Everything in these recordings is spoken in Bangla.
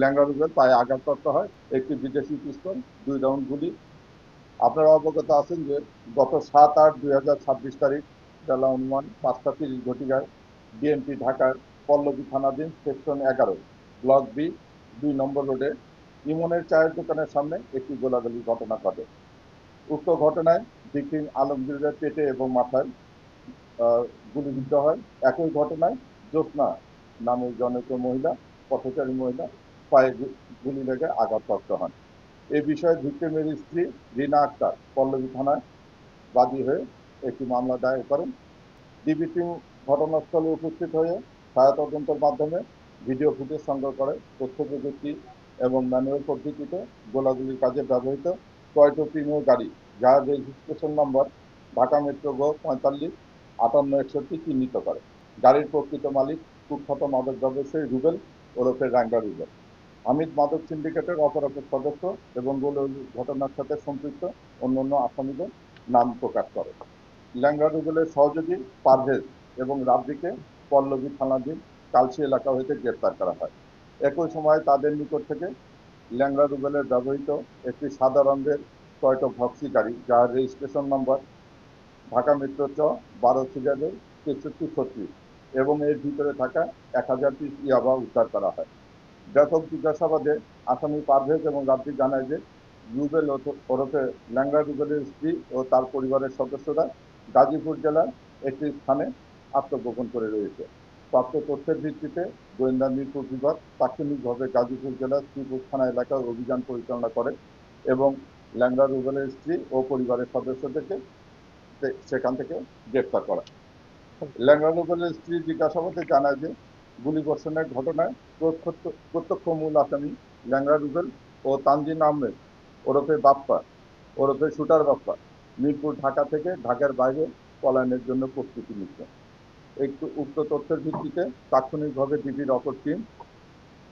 ল্যাংড়া রুবেল পায়ে আঘাতপ্রাপ্ত হয়। একটি বিদেশি পিস্তল, 2 রাউন্ড গুলি। আপনারা অবগত আছেন যে গত 7/8/2026 তারিখ বেলা অনুমান 5টা 30 ঘটিকায় বিএনপি ঢাকার পল্লবী থানাধীন সেকশন 11 ব্লক বি 2 নম্বর রোডে ইমনের চায়ের দোকানের সামনে একটি গোলাগুলির ঘটনা ঘটে। উক্ত ঘটনায় ভিকটিম আলমগীরের পেটে এবং মাথায় গুলিবিদ্ধ হয়। একই ঘটনায় জ্যোৎস্না নামে জনৈক মহিলা, পথচারী মহিলা, পায়ে গুলি লেগে আঘাতপ্রাপ্ত হন। এ বিষয়ে ভিকটিমের স্ত্রী রিনা আক্তার পল্লবী থানায় বাদী হয়ে একটি মামলা দায়ের করেন। ডিবি টিম ঘটনাস্থলে উপস্থিত হয়ে ছায়া তদন্তের মাধ্যমে ভিডিও ফুটেজ সংগ্রহ করে তথ্য প্রযুক্তি এবং ম্যানুয়াল পদ্ধতিতে গোলাগুলির কাজে ব্যবহৃত টয়টো প্রিমিও গাড়ি, যার রেজিস্ট্রেশন নম্বর ঢাকা মেট্রো গ 45 58 61 চিহ্নিত করে। গাড়ির প্রকৃত মালিক কুখ্যাত মাদক ব্যবসায়ী রুবেল ওরফে রাঙ্গা রুবেল। হামিদ মাদক সিন্ডিকেটের অপরাধের সদস্য এবং গোলাগুলির ঘটনার সাথে সম্পৃক্ত অন্যান্য আসামিদের নাম প্রকাশ করে। ল্যাংড়া রুবেলের সহযোগী পারভেজ এবং রাব্বিকে পল্লবী থানাধীন কালসি এলাকা হইতে গ্রেপ্তার করা হয়। একই সময় তাদের নিকট থেকে ল্যাংড়া রুবেলের ব্যবহৃত একটি সাদা রঙের টয়টো ভক্সি গাড়ি, যার রেজিস্ট্রেশন নম্বর ঢাকা মেট্রো চ 12 63 এবং এর ভিতরে থাকা 1000 পিস ইয়াবা উদ্ধার করা হয়। ব্যাপক জিজ্ঞাসাবাদে আসামি পারভেজ এবং রাব্বি জানায় যে রুবেল ওরফে ল্যাংড়া রুবেলের স্ত্রী ও তার পরিবারের সদস্যরা গাজীপুর জেলার একটি স্থানে আত্মগোপন করে রয়েছে। প্রাপ্ত তথ্যের ভিত্তিতে গোয়েন্দা মিরপুর বিভাগ তাৎক্ষণিকভাবে গাজীপুর জেলার শ্রীপুর থানা এলাকায় অভিযান পরিচালনা করে এবং ল্যাংড়া রুবেলের স্ত্রী ও পরিবারের সদস্যদেরকে সেখান থেকে গ্রেপ্তার করা। ল্যাংড়া রুবেলের স্ত্রী জিজ্ঞাসাবাদে জানায় যে গুলিবর্ষণের ঘটনায় প্রত্যক্ষ মূল আসামি ল্যাংড়া রুবেল ও তানজিন আহমেদ ওরফে বাপ্পা ওরফে শুটার বাপ্পা মিরপুর ঢাকা থেকে ঢাকার বাইরে পলায়নের জন্য প্রস্তুতি নিচ্ছে। উক্ত তথ্যের ভিত্তিতে তাৎক্ষণিকভাবে ডিবির অপর টিম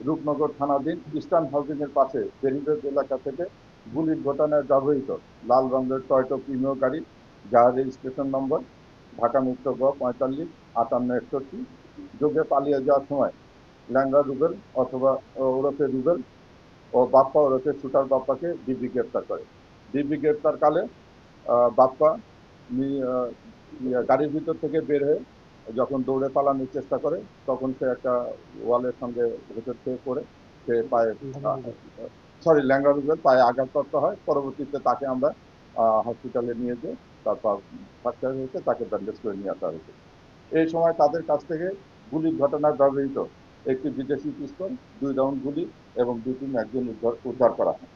রূপনগর থানাধীন ইস্টার্ন হাউজিং এর পাশে বেরিবেজ এলাকা থেকে গুলির ঘটনায় ব্যবহৃত লাল রঙের টয়টো প্রিমিও গাড়ি, যার রেজিস্ট্রেশন নম্বর ঢাকা মেট্রো গ 45 58 61 যোগে পালিয়ে যাওয়ার সময় ল্যাংড়া রুবেল অথবা ওরফে রুবেল ও বাপ্পা ওরফে শুটার বাপ্পাকে ডিবি গ্রেপ্তার করে। ডিবি গ্রেপ্তারকালে বাপ্পা গাড়ির ভিতর থেকে বের হয়ে যখন দৌড়ে পালানোর চেষ্টা করে তখন সে একটা ওয়ালের সঙ্গে ভেতর থেকে পড়ে সে পায়ে ল্যাংড়া রুবেল পায়ে আঘাতপ্রাপ্ত হয়। পরবর্তীতে তাকে আমরা হসপিটালে নিয়ে যাই, তারপর ফ্র্যাকচার হয়েছে, তাকে ব্যান্ডেজ করে নিয়ে আসা হয়েছে। এই সময় তাদের কাছ থেকে গুলির ঘটনায় ব্যবহৃত একটি বিদেশি পিস্তল, 2 রাউন্ড গুলি এবং 2টি ম্যাগাজিন উদ্ধার করা হয়।